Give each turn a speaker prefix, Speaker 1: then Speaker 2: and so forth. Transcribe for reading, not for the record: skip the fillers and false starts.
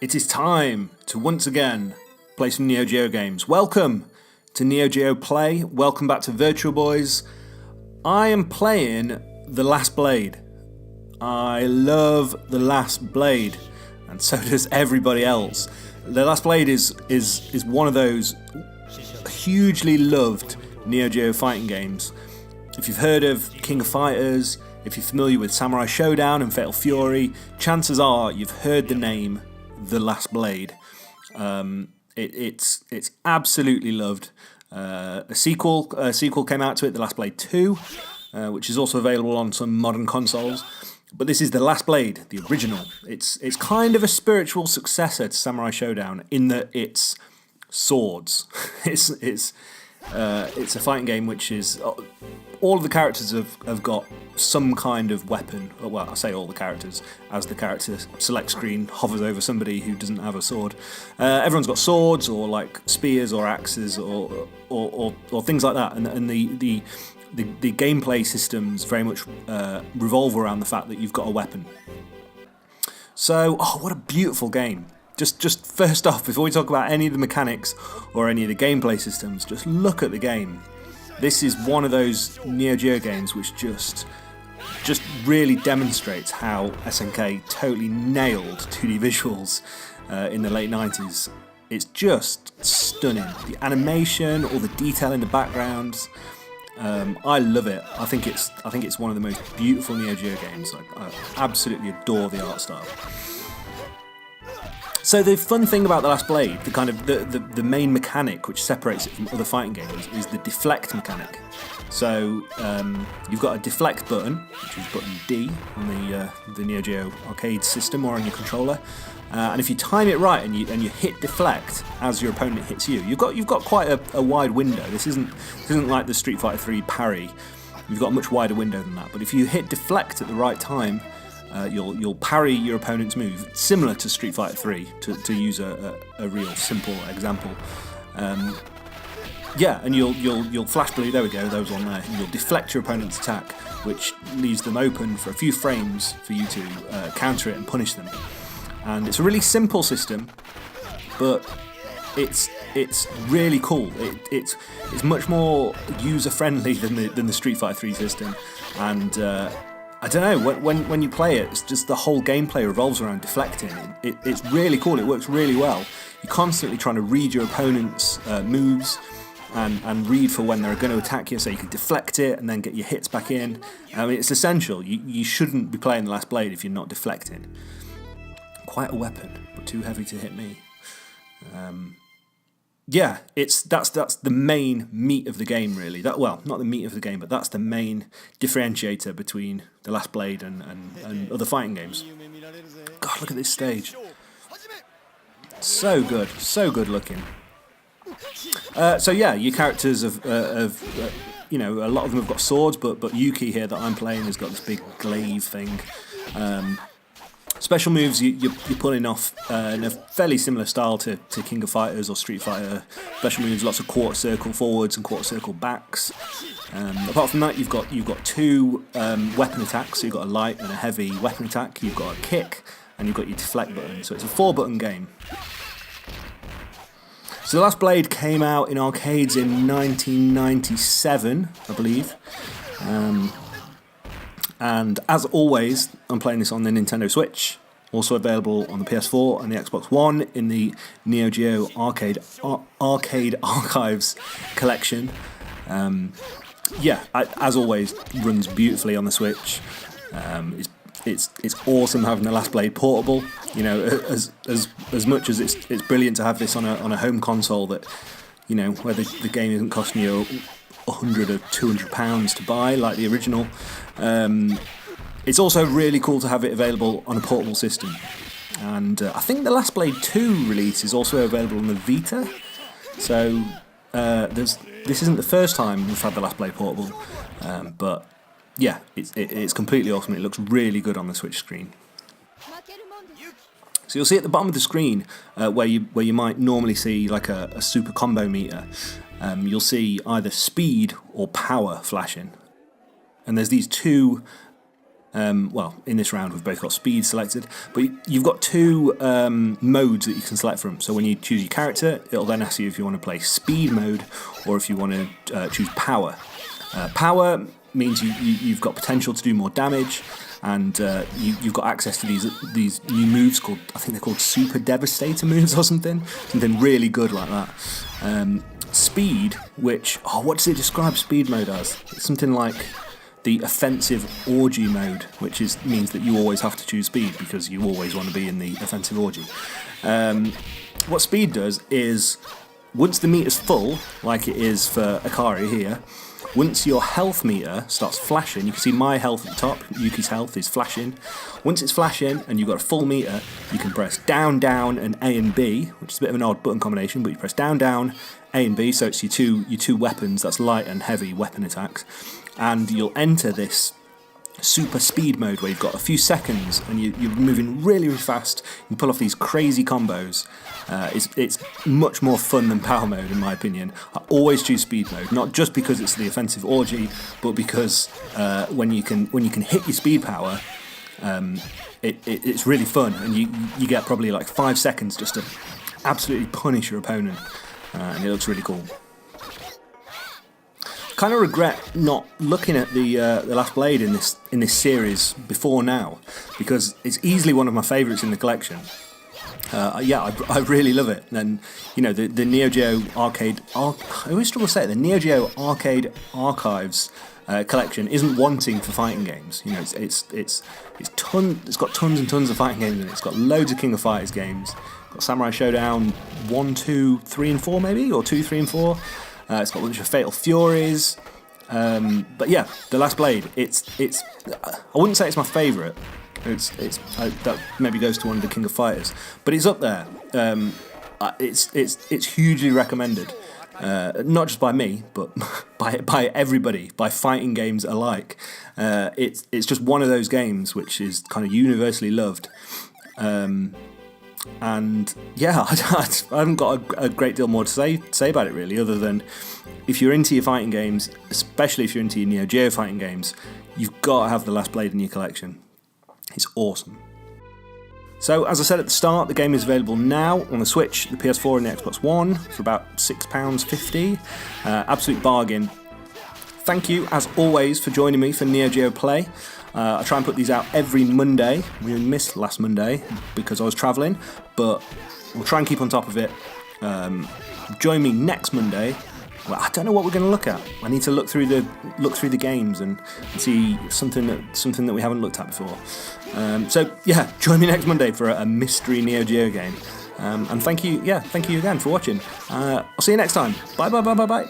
Speaker 1: It is time to once again play some Neo Geo games. Welcome to Neo Geo Play. Welcome back to Virtual Boys. I am playing The Last Blade. I love The Last Blade, and so does everybody else. The Last Blade is one of those hugely loved Neo Geo fighting games. If you've heard of King of Fighters, if you're familiar with Samurai Showdown and Fatal Fury, chances are you've heard the name The Last Blade. It's absolutely loved. A sequel came out to it, The Last Blade 2, which is also available on some modern consoles. But this is The Last Blade, the original. It's kind of a spiritual successor to Samurai Showdown in that it's swords. It's a fighting game which is all of the characters have got some kind of weapon. Well, I say all the characters, as the character select screen hovers over somebody who doesn't have a sword. Everyone's got swords or like spears or axes or things like that, and the gameplay systems very much revolve around the fact that you've got a weapon. So, what a beautiful game. Just first off, before we talk about any of the mechanics or any of the gameplay systems, just look at the game. This is one of those Neo Geo games which just really demonstrates how SNK totally nailed 2D visuals in the late 90s. It's just stunning. The animation, all the detail in the backgrounds. I love it. I think it's one of the most beautiful Neo Geo games. I absolutely adore the art style. So the fun thing about The Last Blade, the kind of the main mechanic which separates it from other fighting games, is the deflect mechanic. So you've got a deflect button, which is button D on the Neo Geo arcade system or on your controller, and if you time it right and you hit deflect as your opponent hits you, you've got quite a wide window. This isn't like the Street Fighter 3 parry. You've got a much wider window than that. But if you hit deflect at the right time, you'll parry your opponent's move, similar to Street Fighter 3, to use a real simple example. And you'll flash blue. There we go. Those on there. And you'll deflect your opponent's attack, which leaves them open for a few frames for you to counter it and punish them. And it's a really simple system, but it's really cool. It's much more user friendly than the Street Fighter 3 system, and I don't know, when you play it, it's just the whole gameplay revolves around deflecting. It's really cool, it works really well. You're constantly trying to read your opponent's moves and read for when they're going to attack you, so you can deflect it and then get your hits back in. I mean, it's essential. You shouldn't be playing The Last Blade if you're not deflecting. Quite a weapon, but too heavy to hit me. That's the main meat of the game, really. Not the meat of the game, but that's the main differentiator between The Last Blade and other fighting games. God, look at this stage. So good looking. Your characters have a lot of them have got swords, but Yuki here that I'm playing has got this big glaive thing. Special moves you're pulling off in a fairly similar style to King of Fighters or Street Fighter. Special moves, lots of quarter circle forwards and quarter circle backs. Apart from that, you've got two weapon attacks. So you've got a light and a heavy weapon attack. You've got a kick and you've got your deflect button. So it's a 4-button game. So The Last Blade came out in arcades in 1997, I believe. And as always, I'm playing this on the Nintendo Switch, also available on the PS4 and the Xbox One in the Neo Geo Arcade Archives collection. As always, runs beautifully on the Switch. It's awesome having The Last Blade portable. You know, as much as it's brilliant to have this on a home console that, you know, where the game isn't costing you £100 or £200 to buy like the original. It's also really cool to have it available on a portable system, and I think the Last Blade 2 release is also available on the Vita. So this isn't the first time we've had the Last Blade portable, but yeah, it's completely awesome. It looks really good on the Switch screen. So you'll see at the bottom of the screen where you might normally see like a super combo meter. You'll see either speed or power flashing, and there's these two Well, in this round we've both got speed selected, but you've got two modes that you can select from. So when you choose your character, it'll then ask you if you want to play speed mode or if you want to choose power. Power means you've got potential to do more damage, and you've got access to these new moves called, I think they're called Super Devastator moves or something really good like that. Speed, which, what does it describe speed mode as? It's something like the offensive orgy mode, which means that you always have to choose speed because you always want to be in the offensive orgy. What speed does is, once the meter's full, like it is for Akari here, once your health meter starts flashing, you can see my health at the top, Yuki's health is flashing. Once it's flashing and you've got a full meter, you can press down, down, and A and B, which is a bit of an odd button combination, but you press down, down, A and B, so it's your two weapons, that's light and heavy weapon attacks, and you'll enter this super speed mode where you've got a few seconds and you're moving really, really fast. You pull off these crazy combos. It's much more fun than power mode, in my opinion. I always choose speed mode, not just because it's the offensive orgy, but because when you can hit your speed power, it's really fun, and you get probably like 5 seconds just to absolutely punish your opponent, and it looks really cool. Kind of regret not looking at the Last Blade in this series before now, because it's easily one of my favourites in the collection. I really love it. And the Neo Geo Arcade, I always struggle to say it, the Neo Geo Arcade Archives collection isn't wanting for fighting games. It's got tons and tons of fighting games in it. It's got loads of King of Fighters games. It's got Samurai Showdown 1, 2, 3 and 4 maybe, or 2, 3 and 4. It's got a bunch of Fatal Furies, but yeah, The Last Blade. It's I wouldn't say it's my favourite. That maybe goes to one of the King of Fighters, but it's up there. It's hugely recommended, not just by me, but by everybody, by fighting games alike. It's just one of those games which is kind of universally loved. And yeah, I haven't got a great deal more to say about it really, other than if you're into your fighting games, especially if you're into your Neo Geo fighting games, you've got to have The Last Blade in your collection. It's awesome. So as I said at the start, the game is available now on the Switch, the PS4 and the Xbox One for about £6.50. Absolute bargain. Thank you, as always, for joining me for Neo Geo Play. I try and put these out every Monday. We missed last Monday because I was travelling, but we'll try and keep on top of it. Join me next Monday. Well, I don't know what we're going to look at. I need to look through the games and see something that we haven't looked at before. So yeah, join me next Monday for a mystery Neo Geo game. And thank you again for watching. I'll see you next time. Bye bye bye bye bye.